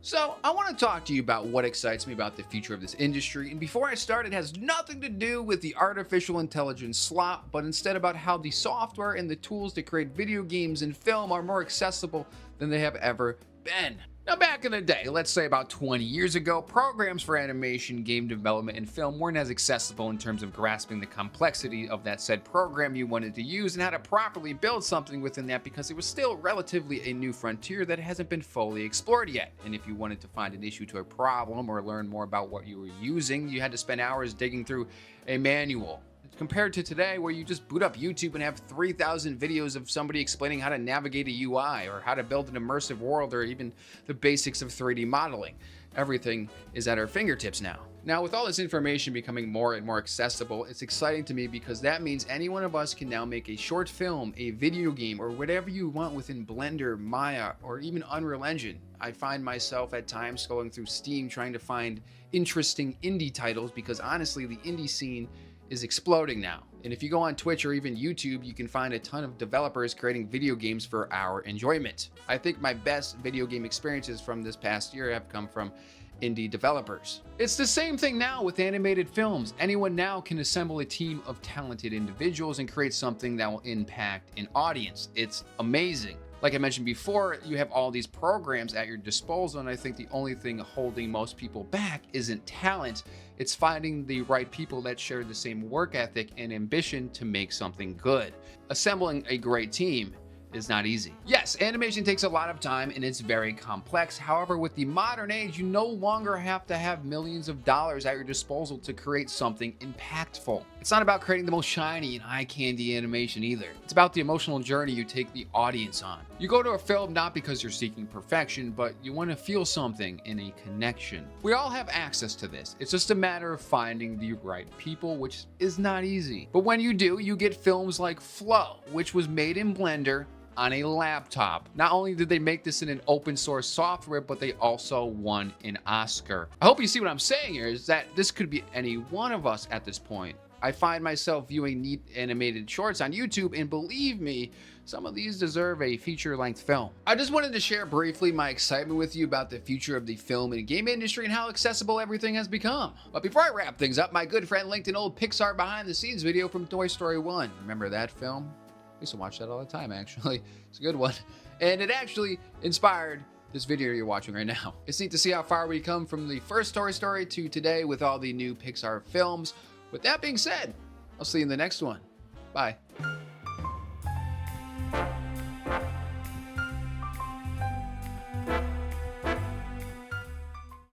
So, I want to talk to you about what excites me about the future of this industry. And before I start, it has nothing to do with the artificial intelligence slop, but instead about how the software and the tools to create video games and film are more accessible than they have ever been. Now, back in the day, let's say about 20 years ago, programs for animation, game development, and film weren't as accessible in terms of grasping the complexity of that said program you wanted to use and how to properly build something within that because it was still relatively a new frontier that hasn't been fully explored yet. And if you wanted to find an issue to a problem or learn more about what you were using, you had to spend hours digging through a manual. Compared to today, where you just boot up YouTube and have 3,000 videos of somebody explaining how to navigate a UI or how to build an immersive world or even the basics of 3D modeling. Everything is at our fingertips now. Now, with all this information becoming more and more accessible, it's exciting to me because that means any one of us can now make a short film, a video game, or whatever you want within Blender, Maya, or even Unreal Engine. I find myself at times going through Steam trying to find interesting indie titles because honestly, the indie scene is exploding now. And if you go on Twitch or even YouTube, you can find a ton of developers creating video games for our enjoyment. I think my best video game experiences from this past year have come from indie developers. It's the same thing now with animated films. Anyone now can assemble a team of talented individuals and create something that will impact an audience. It's amazing. Like I mentioned before, you have all these programs at your disposal, and I think the only thing holding most people back isn't talent. It's finding the right people that share the same work ethic and ambition to make something good. Assembling a great team is not easy. Yes, animation takes a lot of time and it's very complex. However, with the modern age, you no longer have to have millions of dollars at your disposal to create something impactful. It's not about creating the most shiny and eye candy animation either. It's about the emotional journey you take the audience on. You go to a film not because you're seeking perfection, but you want to feel something in a connection. We all have access to this. It's just a matter of finding the right people, which is not easy. But when you do, you get films like Flow, which was made in Blender on a laptop. Not only did they make this in an open source software, but they also won an Oscar. I hope you see what I'm saying here is that this could be any one of us at this point. I find myself viewing neat animated shorts on YouTube, and believe me, some of these deserve a feature-length film. I just wanted to share briefly my excitement with you about the future of the film and game industry and how accessible everything has become. But before I wrap things up, my good friend linked an old Pixar behind-the-scenes video from Toy Story 1. Remember that film? I used to watch that all the time, actually. It's a good one. And it actually inspired this video you're watching right now. It's neat to see how far we come from the first Toy Story to today with all the new Pixar films. With that being said, I'll see you in the next one. Bye.